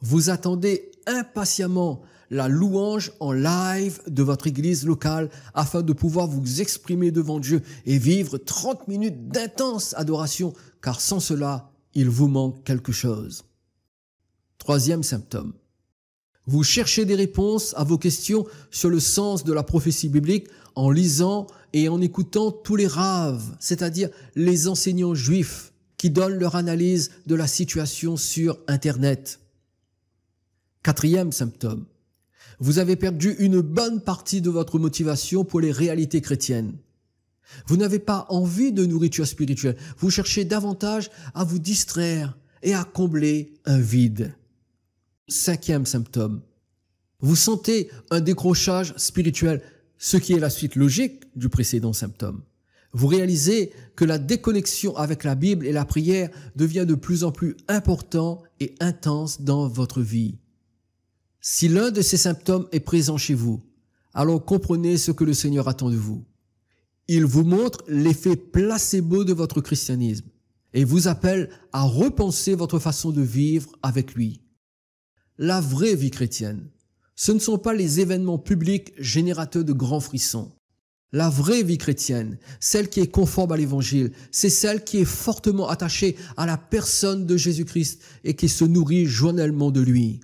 Vous attendez impatiemment la louange en live de votre église locale afin de pouvoir vous exprimer devant Dieu et vivre 30 minutes d'intense adoration, car sans cela, il vous manque quelque chose. Troisième symptôme. Vous cherchez des réponses à vos questions sur le sens de la prophétie biblique en lisant et en écoutant tous les raves, c'est-à-dire les enseignants juifs qui donnent leur analyse de la situation sur Internet. Quatrième symptôme. Vous avez perdu une bonne partie de votre motivation pour les réalités chrétiennes. Vous n'avez pas envie de nourriture spirituelle. Vous cherchez davantage à vous distraire et à combler un vide. Cinquième symptôme. Vous sentez un décrochage spirituel, ce qui est la suite logique du précédent symptôme. Vous réalisez que la déconnexion avec la Bible et la prière devient de plus en plus important et intense dans votre vie. Si l'un de ces symptômes est présent chez vous, alors comprenez ce que le Seigneur attend de vous. Il vous montre l'effet placebo de votre christianisme et vous appelle à repenser votre façon de vivre avec lui. La vraie vie chrétienne, ce ne sont pas les événements publics générateurs de grands frissons. La vraie vie chrétienne, celle qui est conforme à l'Évangile, c'est celle qui est fortement attachée à la personne de Jésus-Christ et qui se nourrit journellement de lui.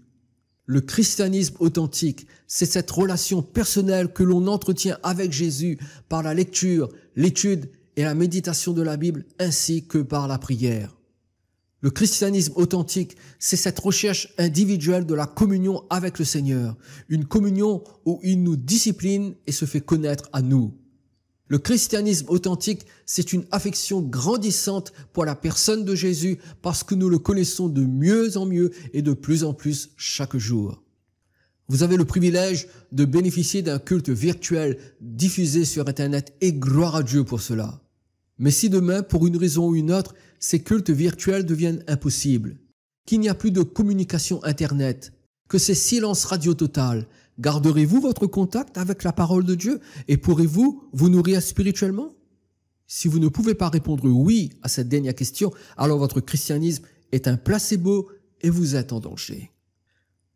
Le christianisme authentique, c'est cette relation personnelle que l'on entretient avec Jésus par la lecture, l'étude et la méditation de la Bible ainsi que par la prière. Le christianisme authentique, c'est cette recherche individuelle de la communion avec le Seigneur, une communion où il nous discipline et se fait connaître à nous. Le christianisme authentique, c'est une affection grandissante pour la personne de Jésus parce que nous le connaissons de mieux en mieux et de plus en plus chaque jour. Vous avez le privilège de bénéficier d'un culte virtuel diffusé sur Internet et gloire à Dieu pour cela. Mais si demain, pour une raison ou une autre, ces cultes virtuels deviennent impossibles, qu'il n'y a plus de communication Internet, que c'est silence radio total, garderez-vous votre contact avec la parole de Dieu et pourrez-vous vous nourrir spirituellement? Si vous ne pouvez pas répondre oui à cette dernière question, alors votre christianisme est un placebo et vous êtes en danger.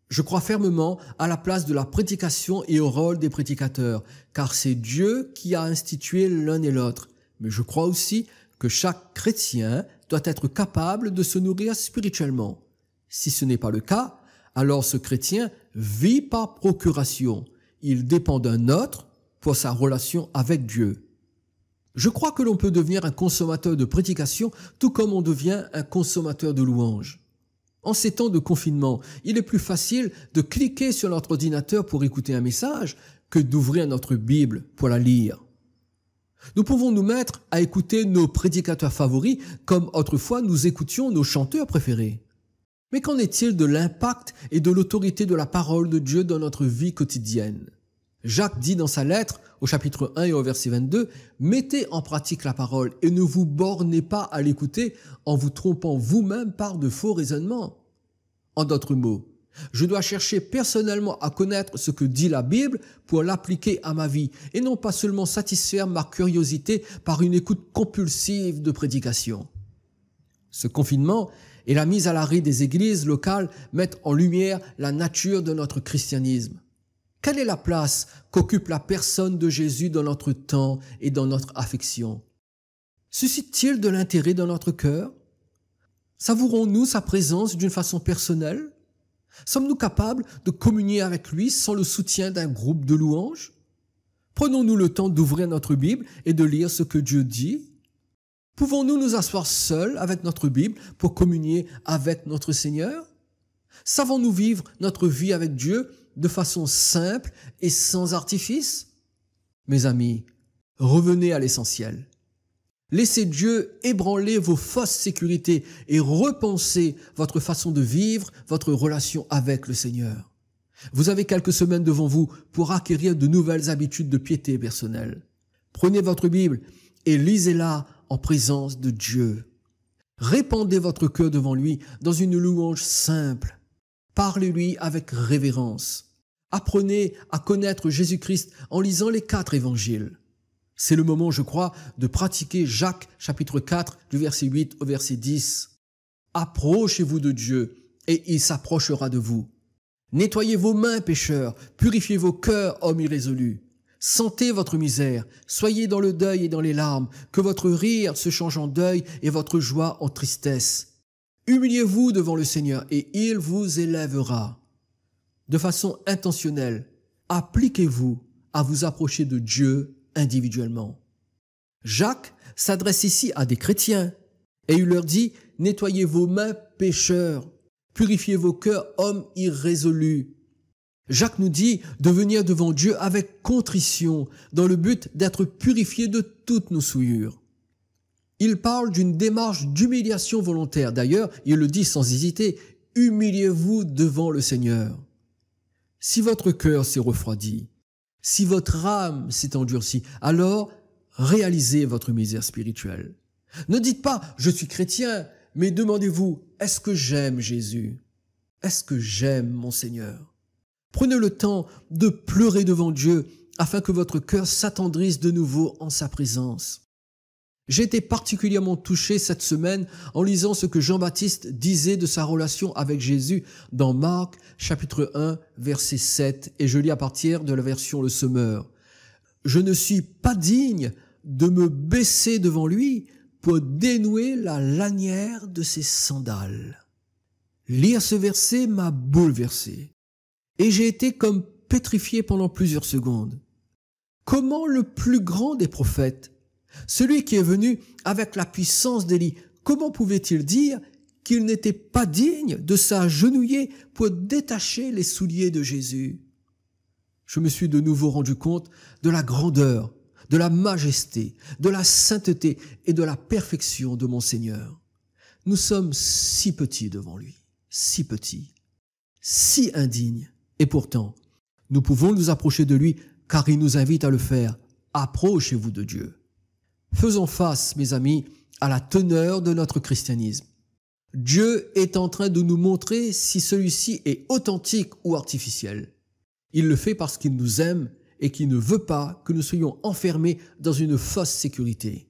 Je crois fermement à la place de la prédication et au rôle des prédicateurs, car c'est Dieu qui a institué l'un et l'autre. Mais je crois aussi que chaque chrétien doit être capable de se nourrir spirituellement. Si ce n'est pas le cas, alors ce chrétien vit par procuration. Il dépend d'un autre pour sa relation avec Dieu. Je crois que l'on peut devenir un consommateur de prédication tout comme on devient un consommateur de louanges. En ces temps de confinement, il est plus facile de cliquer sur notre ordinateur pour écouter un message que d'ouvrir notre Bible pour la lire. Nous pouvons nous mettre à écouter nos prédicateurs favoris comme autrefois nous écoutions nos chanteurs préférés. Mais qu'en est-il de l'impact et de l'autorité de la parole de Dieu dans notre vie quotidienne? Jacques dit dans sa lettre, au chapitre 1 et au verset 22, « Mettez en pratique la parole et ne vous bornez pas à l'écouter en vous trompant vous-même par de faux raisonnements. » En d'autres mots, je dois chercher personnellement à connaître ce que dit la Bible pour l'appliquer à ma vie et non pas seulement satisfaire ma curiosité par une écoute compulsive de prédication. Ce confinement et la mise à l'arrêt des églises locales mettent en lumière la nature de notre christianisme. Quelle est la place qu'occupe la personne de Jésus dans notre temps et dans notre affection? Suscite-t-il de l'intérêt dans notre cœur? Savourons-nous sa présence d'une façon personnelle? Sommes-nous capables de communier avec lui sans le soutien d'un groupe de louanges? Prenons-nous le temps d'ouvrir notre Bible et de lire ce que Dieu dit? Pouvons-nous nous asseoir seuls avec notre Bible pour communier avec notre Seigneur? Savons-nous vivre notre vie avec Dieu de façon simple et sans artifice? Mes amis, revenez à l'essentiel. Laissez Dieu ébranler vos fausses sécurités et repensez votre façon de vivre, votre relation avec le Seigneur. Vous avez quelques semaines devant vous pour acquérir de nouvelles habitudes de piété personnelle. Prenez votre Bible et lisez-la en présence de Dieu. Répandez votre cœur devant lui dans une louange simple. Parlez-lui avec révérence. Apprenez à connaître Jésus-Christ en lisant les 4 évangiles. C'est le moment, je crois, de pratiquer Jacques chapitre 4 du verset 8 au verset 10. Approchez-vous de Dieu et il s'approchera de vous. Nettoyez vos mains, pécheurs, purifiez vos cœurs, hommes irrésolus. Sentez votre misère, soyez dans le deuil et dans les larmes, que votre rire se change en deuil et votre joie en tristesse. Humiliez-vous devant le Seigneur et il vous élèvera. De façon intentionnelle, appliquez-vous à vous approcher de Dieu individuellement. Jacques s'adresse ici à des chrétiens et il leur dit « Nettoyez vos mains, pécheurs, purifiez vos cœurs, hommes irrésolus. » Jacques nous dit de venir devant Dieu avec contrition dans le but d'être purifiés de toutes nos souillures. Il parle d'une démarche d'humiliation volontaire. D'ailleurs, il le dit sans hésiter, « Humiliez-vous devant le Seigneur. » Si votre cœur s'est refroidi, si votre âme s'est endurcie, alors réalisez votre misère spirituelle. Ne dites pas « je suis chrétien », mais demandez-vous « est-ce que j'aime Jésus ? Est-ce que j'aime mon Seigneur ?» Prenez le temps de pleurer devant Dieu afin que votre cœur s'attendrisse de nouveau en sa présence. J'ai été particulièrement touché cette semaine en lisant ce que Jean-Baptiste disait de sa relation avec Jésus dans Marc chapitre 1 verset 7 et je lis à partir de la version Le Semeur. « Je ne suis pas digne de me baisser devant lui pour dénouer la lanière de ses sandales. » Lire ce verset m'a bouleversé et j'ai été comme pétrifié pendant plusieurs secondes. Comment le plus grand des prophètes, celui qui est venu avec la puissance d'Élie, comment pouvait-il dire qu'il n'était pas digne de s'agenouiller pour détacher les souliers de Jésus? Je me suis de nouveau rendu compte de la grandeur, de la majesté, de la sainteté et de la perfection de mon Seigneur. Nous sommes si petits devant lui, si petits, si indignes, et pourtant, nous pouvons nous approcher de lui car il nous invite à le faire. Approchez-vous de Dieu. Faisons face, mes amis, à la teneur de notre christianisme. Dieu est en train de nous montrer si celui-ci est authentique ou artificiel. Il le fait parce qu'il nous aime et qu'il ne veut pas que nous soyons enfermés dans une fausse sécurité.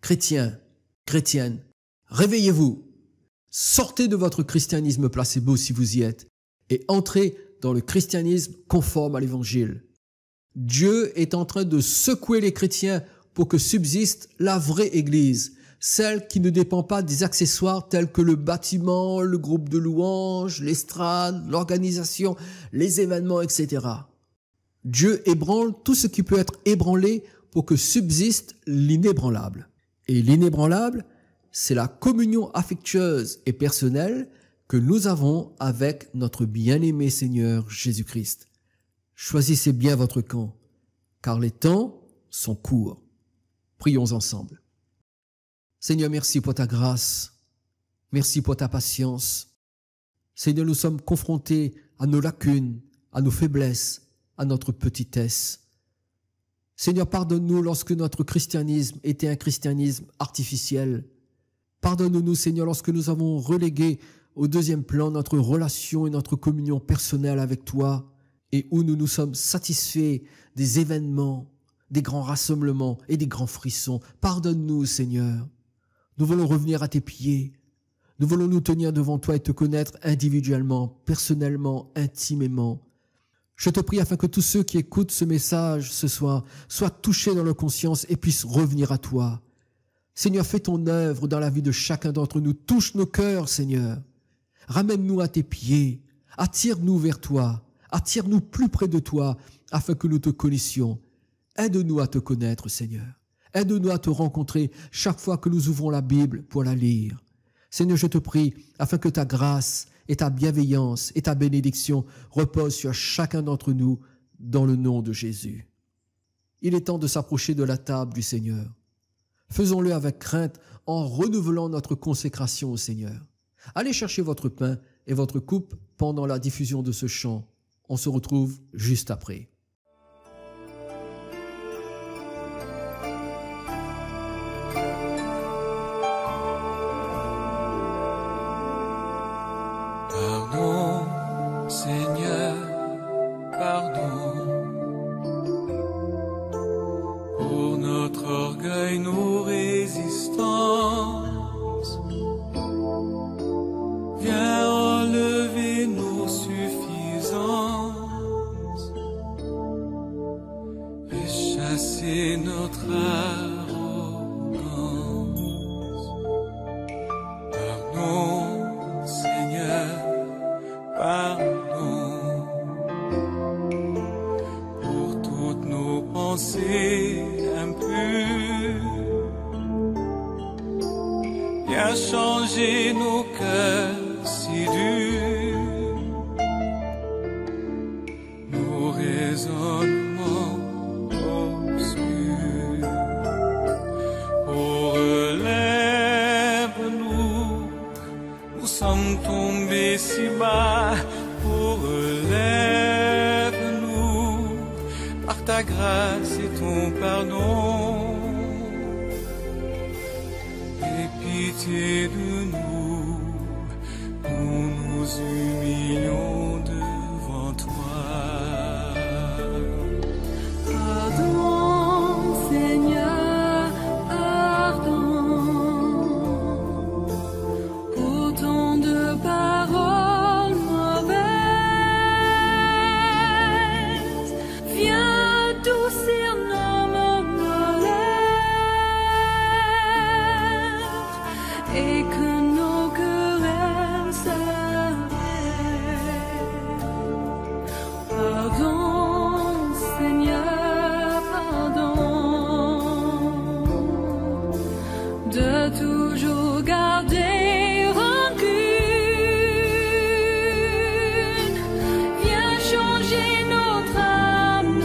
Chrétiens, chrétiennes, réveillez-vous. Sortez de votre christianisme placebo si vous y êtes et entrez dans le christianisme conforme à l'Évangile. Dieu est en train de secouer les chrétiens pour que subsiste la vraie Église, celle qui ne dépend pas des accessoires tels que le bâtiment, le groupe de louanges, l'estrade, l'organisation, les événements, etc. Dieu ébranle tout ce qui peut être ébranlé pour que subsiste l'inébranlable. Et l'inébranlable, c'est la communion affectueuse et personnelle que nous avons avec notre bien-aimé Seigneur Jésus-Christ. Choisissez bien votre camp, car les temps sont courts. Prions ensemble. Seigneur, merci pour ta grâce. Merci pour ta patience. Seigneur, nous sommes confrontés à nos lacunes, à nos faiblesses, à notre petitesse. Seigneur, pardonne-nous lorsque notre christianisme était un christianisme artificiel. Pardonne-nous, Seigneur, lorsque nous avons relégué au deuxième plan notre relation et notre communion personnelle avec toi et où nous nous sommes satisfaits des événements, des grands rassemblements et des grands frissons. Pardonne-nous, Seigneur. Nous voulons revenir à tes pieds. Nous voulons nous tenir devant toi et te connaître individuellement, personnellement, intimement. Je te prie afin que tous ceux qui écoutent ce message ce soir soient touchés dans leur conscience et puissent revenir à toi. Seigneur, fais ton œuvre dans la vie de chacun d'entre nous. Touche nos cœurs, Seigneur. Ramène-nous à tes pieds. Attire-nous vers toi. Attire-nous plus près de toi afin que nous te connaissions. Aide-nous à te connaître, Seigneur. Aide-nous à te rencontrer chaque fois que nous ouvrons la Bible pour la lire. Seigneur, je te prie afin que ta grâce et ta bienveillance et ta bénédiction reposent sur chacun d'entre nous dans le nom de Jésus. Il est temps de s'approcher de la table du Seigneur. Faisons-le avec crainte en renouvelant notre consécration au Seigneur. Allez chercher votre pain et votre coupe pendant la diffusion de ce chant. On se retrouve juste après. Pardon, Seigneur, pardon, pour notre orgueil, nos résistances. Viens enlever nos suffisances et chasser notre arrogance. Pardon, Seigneur, pardon pour toutes nos pensées impures. Viens changer nos cœurs si durs, nos raisonnements obscurs. Oh, relève-nous, nous sommes tombés si bas. Oh, relève-nous, par ta grâce et ton pardon. pitié de nous, nous nous humilions devant toi. Pardon, Seigneur, pardon, pour tant de paroles mauvaises. Viens adoucir nos malheurs et que nos querelles s'arrêtent. Pardon, Seigneur, pardon, de toujours garder rancune. Viens changer notre amertume,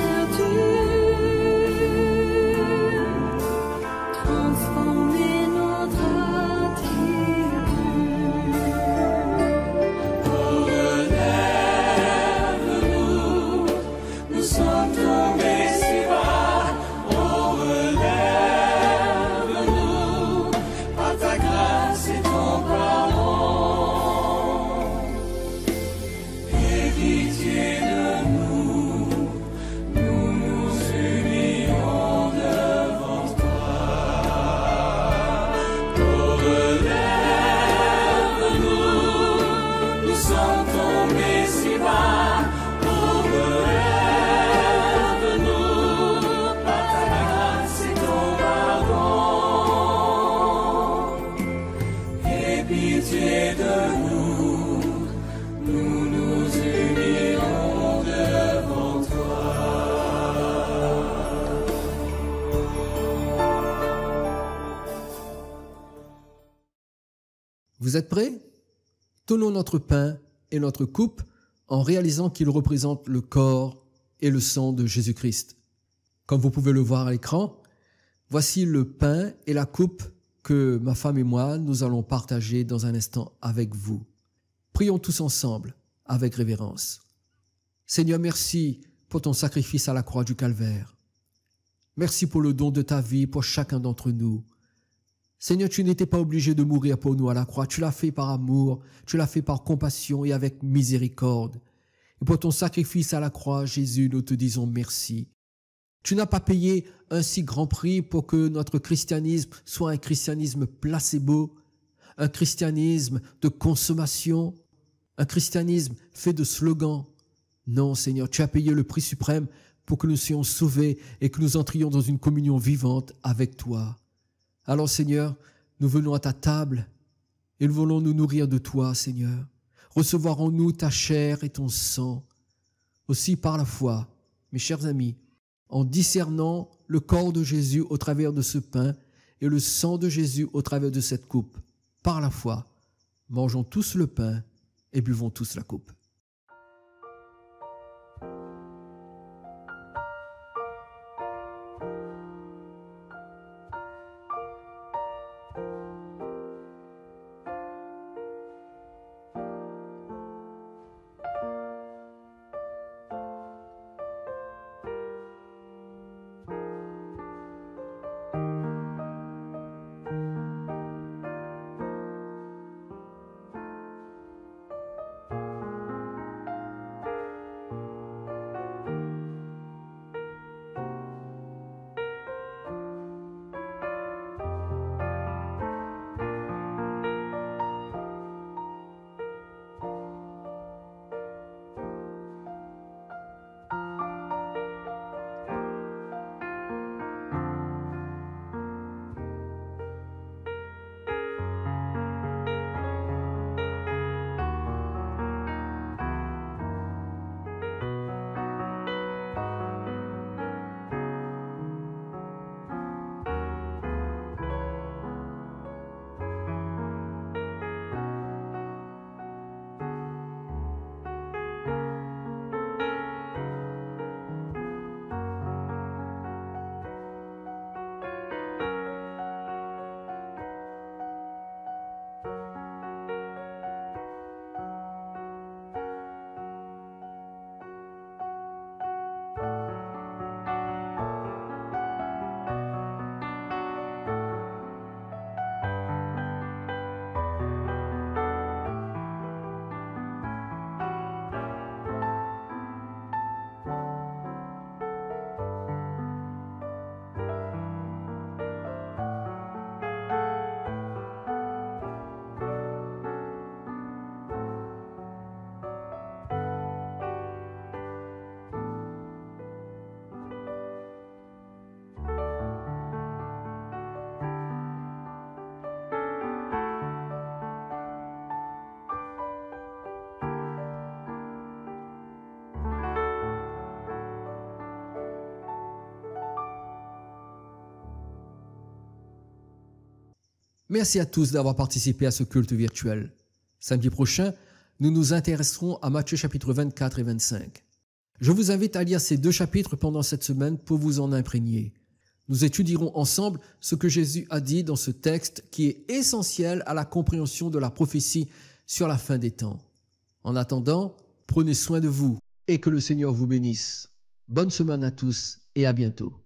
transformer notre attitude. Relève-nous, nous sommes tombés si bas. Oh, relève-nous, par ta grâce et ton pardon. Aie pitié de nous, nous nous humilions devant toi. Oh, relève-nous, nous sommes tombés si bas. Oh, relève-nous, par ta grâce et ton pardon. Aie pitié de nous, nous nous humilions devant toi. Vous êtes prêts? Tenons notre pain et notre coupe en réalisant qu'ils représentent le corps et le sang de Jésus-Christ. Comme vous pouvez le voir à l'écran, voici le pain et la coupe que ma femme et moi, nous allons partager dans un instant avec vous. Prions tous ensemble avec révérence. Seigneur, merci pour ton sacrifice à la croix du Calvaire. Merci pour le don de ta vie pour chacun d'entre nous. Seigneur, tu n'étais pas obligé de mourir pour nous à la croix. Tu l'as fait par amour, tu l'as fait par compassion et avec miséricorde. Et pour ton sacrifice à la croix, Jésus, nous te disons merci. Tu n'as pas payé un si grand prix pour que notre christianisme soit un christianisme placebo, un christianisme de consommation, un christianisme fait de slogans. Non, Seigneur, tu as payé le prix suprême pour que nous soyons sauvés et que nous entrions dans une communion vivante avec toi. Alors, Seigneur, nous venons à ta table et nous voulons nous nourrir de toi, Seigneur. Recevoir en nous ta chair et ton sang. Aussi par la foi, mes chers amis, en discernant le corps de Jésus au travers de ce pain et le sang de Jésus au travers de cette coupe. Par la foi, mangeons tous le pain et buvons tous la coupe. Merci à tous d'avoir participé à ce culte virtuel. Samedi prochain, nous nous intéresserons à Matthieu chapitre 24 et 25. Je vous invite à lire ces 2 chapitres pendant cette semaine pour vous en imprégner. Nous étudierons ensemble ce que Jésus a dit dans ce texte qui est essentiel à la compréhension de la prophétie sur la fin des temps. En attendant, prenez soin de vous et que le Seigneur vous bénisse. Bonne semaine à tous et à bientôt.